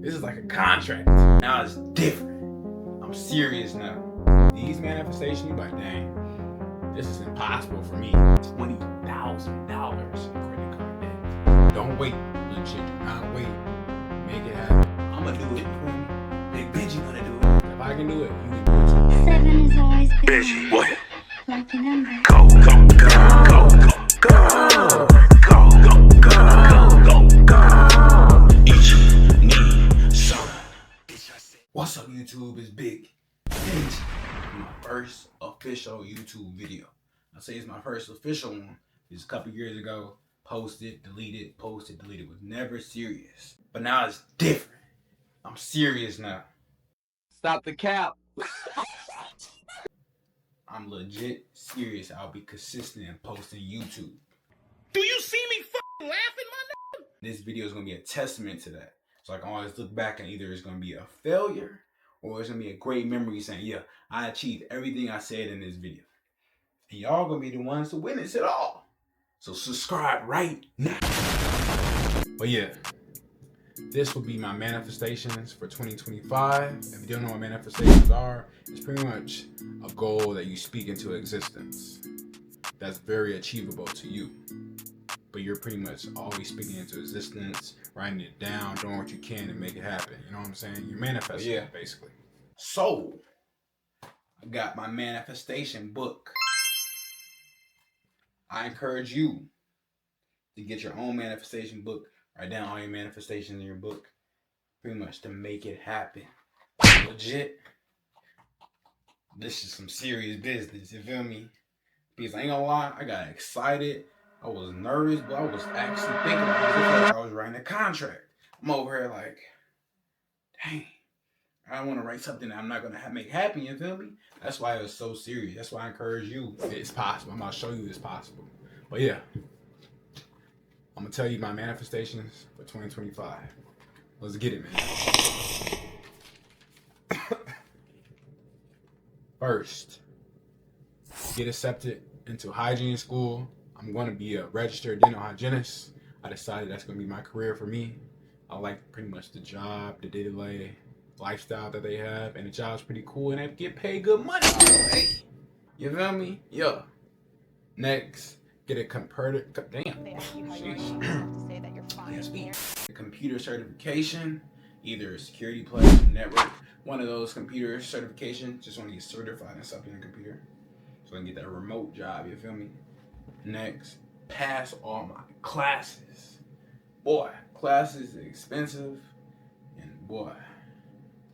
This is like a contract. Now it's different. I'm serious now. These manifestations, you like, dang, this is impossible for me. $20,000 in credit card debt. Don't wait, legit. Do not wait. Make it happen. I'm gonna do it. Big Benji gonna do it. If I can do it, you can do it too. 7 is always been Benji, what? lucky number. Go, go, go, go, go, go, go, go, go, go, go. Each need some. What's up, YouTube? It's Big Benji. My first official YouTube video. I say it's my first official one. It's a couple years ago. Posted, deleted, posted, deleted. Was never serious. But now it's different. I'm serious now. Stop the cap. I'm legit serious. I'll be consistent in posting YouTube. Do you see me fucking laughing, my nigga? This video is going to be a testament to that. So I can always look back and either it's going to be a failure or it's going to be a great memory saying, yeah, I achieved everything I said in this video. And y'all going to be the ones to witness it all. So subscribe right now. But yeah, this will be my manifestations for 2025. If you don't know what manifestations are, it's pretty much a goal that you speak into existence. That's very achievable to you. But you're pretty much always speaking into existence, writing it down, doing what you can to make it happen. You know what I'm saying? You're manifesting it, basically. So, I got my manifestation book. I encourage you to get your own manifestation book. Write down all your manifestations in your book. Pretty much to make it happen. Legit. This is some serious business, you feel me? Because I ain't gonna lie, I got excited. I was nervous, but I was actually thinking about it. Like I was writing a contract. I'm over here like, dang, I don't want to write something that I'm not going to make happen, you feel me? That's why it was so serious. That's why I encourage you. It's possible. I'm going to show you it's possible. But yeah, I'm going to tell you my manifestations for 2025. Let's get it, man. First, get accepted into hygiene school. I'm going to be a registered dental hygienist. I decided that's going to be my career for me. I like pretty much the job, the day-to-day lifestyle that they have, and the job's pretty cool, and they get paid good money. Hey, you feel me? Yeah. Next, get a computer. Damn. A computer certification, either security plus network. One of those computer certifications. Just want to get certified in something in the computer, so I can get that remote job. You feel me? Next, pass all my classes. Boy, classes are expensive, and boy,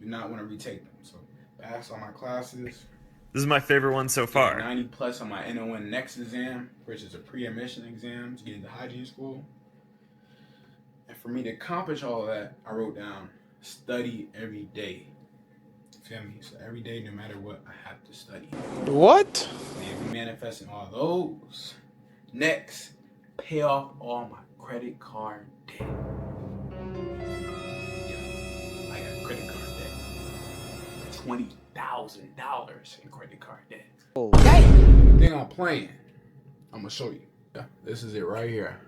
do not want to retake them. So pass all my classes. This is my favorite one so far. 90 plus on my NON next exam, which is a pre-admission exam to get into hygiene school. And for me to accomplish all of that, I wrote down, study every day. Feel me? So every day, no matter what, I have to study. What? And be manifesting all those. Next, pay off all my credit card debt. Yeah, I got credit card debt. $20,000 in credit card debt. Oh. The thing I'm playing, I'm gonna show you. Yeah, this is it right here.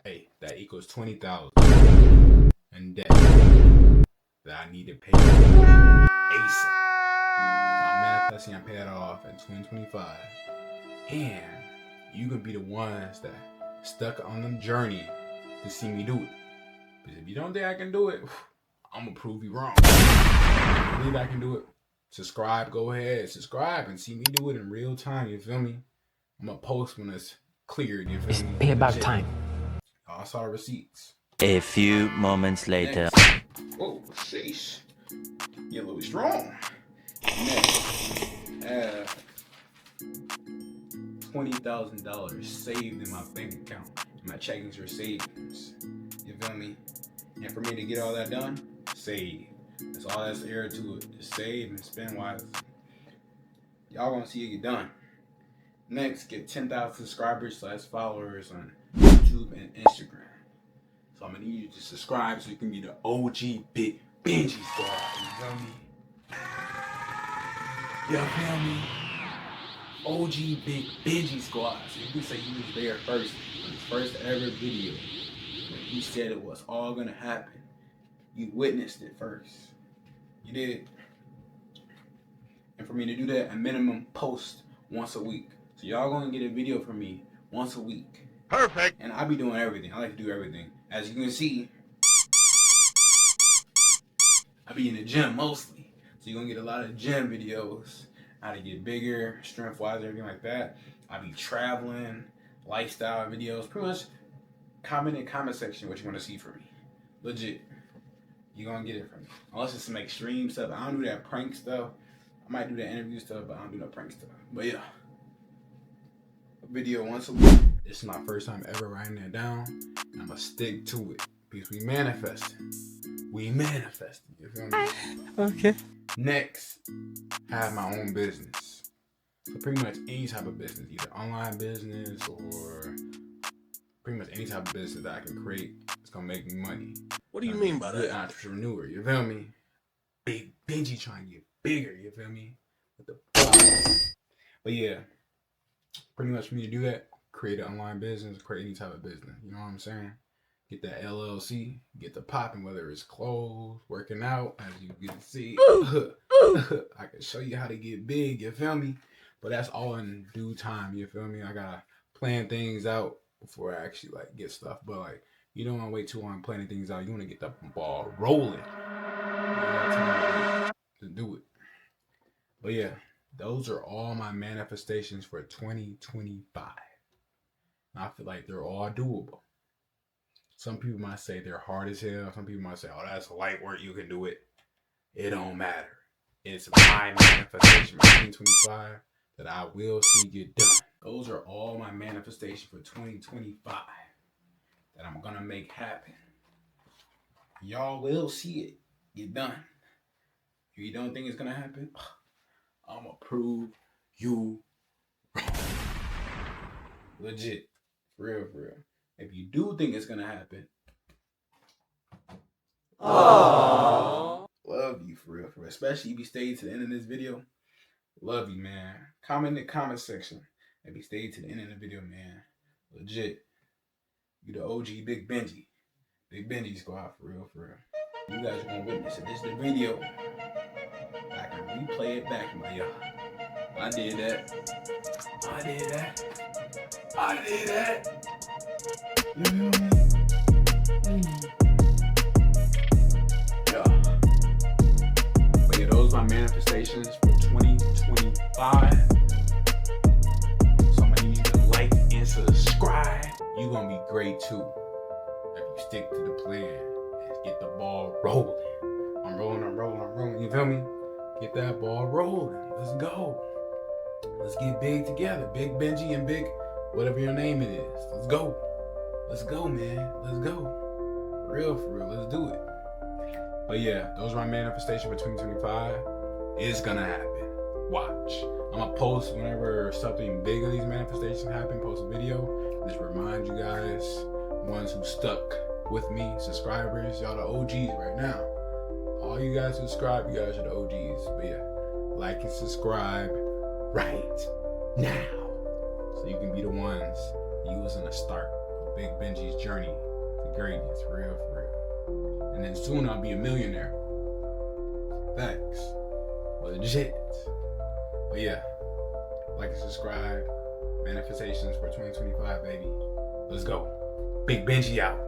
Hey, that equals 20,000 in debt that I need to pay ASAP. So I'm manifesting I pay that off in 2025. And you can be the ones that stuck on the journey to see me do it. Because if you don't think I can do it, I'm gonna prove you wrong. If you believe I can do it, subscribe, go ahead, subscribe and see me do it in real time, you feel me? I'm gonna post when it's cleared, you feel me? Be about time. I saw receipts. A few moments later. Oh, sheesh. You're a little strong. Next, $20,000 saved in my bank account. My checkings are savings. You feel me? And for me to get all that done, save. That's all that's there to it. Just save and spend wisely. Y'all gonna see it get done. Next, get 10,000 subscribers / followers on YouTube and Instagram. So I'm gonna need you to subscribe so you can be the OG Big Benji squad. You feel me? You feel me? OG Big Benji Squad. So you can say you was there first. His first ever video. When he said it was all gonna happen. You witnessed it first. You did. And for me to do that, a minimum post once a week. So y'all gonna get a video from me once a week. Perfect. And I be doing everything. I like to do everything. As you can see, I be in the gym mostly. So you're gonna get a lot of gym videos. How to get bigger, strength wise, everything like that. I be traveling, lifestyle videos. Pretty much comment in the comment section what you want to see from me. Legit. You're gonna get it from me. Unless it's some extreme stuff. I don't do that prank stuff. I might do that interview stuff, but I don't do no prank stuff. But yeah. A video once a week. This is my first time ever writing that down. And I'm gonna stick to it. Because we manifesting. We manifesting. You feel me? Okay. Next, have my own business. So pretty much any type of business, either online business or pretty much any type of business that I can create, it's gonna make me money. What do you mean by Good that? entrepreneur, you feel me? Big Benji trying to get bigger, you feel me? With the but yeah, pretty much for me to do that, create an online business, create any type of business. You know what I'm saying? Get that LLC, get the popping, whether it's clothes, working out, as you can see. I can show you how to get big, you feel me? But that's all in due time, you feel me? I gotta plan things out before I actually like get stuff. But like, you don't wanna wait too long planning things out. You wanna get the ball rolling. You got time to do it. But yeah, those are all my manifestations for 2025. And I feel like they're all doable. Some people might say they're hard as hell. Some people might say, oh, that's light work. You can do it. It don't matter. It's my manifestation for 2025 that I will see get done. Those are all my manifestations for 2025 that I'm going to make happen. Y'all will see it get done. If you don't think it's going to happen, I'm going to prove you wrong. Legit. For real, for real. If you do think it's gonna happen, aww, love you for real, especially if you stayed to the end of this video. Love you, man. Comment in the comment section if you stayed to the end of the video, man. Legit, you the OG Big Benji Squad for real, for real. You guys are gonna witness it. This is the video. I can replay it back, but yo, I did that. I did that. I did that. You feel me? Yeah. But yeah, those are my manifestations for 2025. So I'm gonna need you to like and subscribe. You gonna be great too if you stick to the plan and get the ball rolling. I'm rolling. You feel me? Get that ball rolling. Let's go. Let's get big together. Big Benji and Big whatever your name it is. Let's go. Let's go, man. Let's go. For real. Let's do it. But yeah, those are my manifestations for 2025. It's gonna happen. Watch. I'm gonna post whenever something big of these manifestations happen, post a video. Just remind you guys, ones who stuck with me, subscribers, y'all the OGs right now. All you guys who subscribe, you guys are the OGs. But yeah, like and subscribe right now. So you can be the ones using the start of Big Benji's journey to greatness, for real. And then soon I'll be a millionaire. Facts. Legit. But yeah, like and subscribe. Manifestations for 2025, baby. Let's go. Big Benji out.